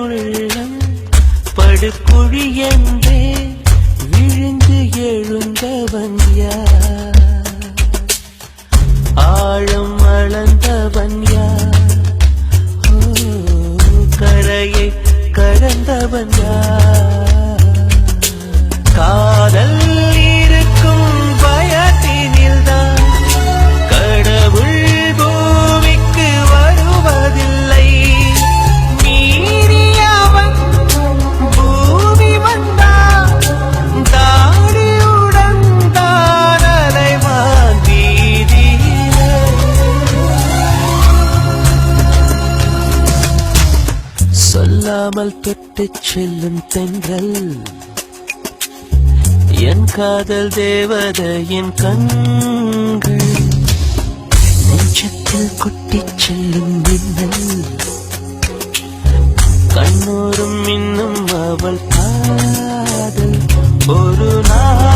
உள்ளம் படுகுழி என்றே விழுந்து எழுந்தவன் யார்? ஆழம் அளந்தவன் யார்? கரையை கடந்தவன் யார்? காதல் இருக்கும் பயத்தினில்தான் கடவுள் பூமிக்கு வருவதில்லை. மீறியவன் பூமி வந்தான் தாடியுடன் தான் அலைவான் வீதியிலே. சொல்லாமல் தொட்டுச் செல்லும் தென்றல் என் காதல் தேவதையின் கண்கள். நெஞ்சத்தில் கொட்டிச் செல்லும் மின்னல் கண்ணோரும் இன்னும் அவள் காதல் ஒரு நாள்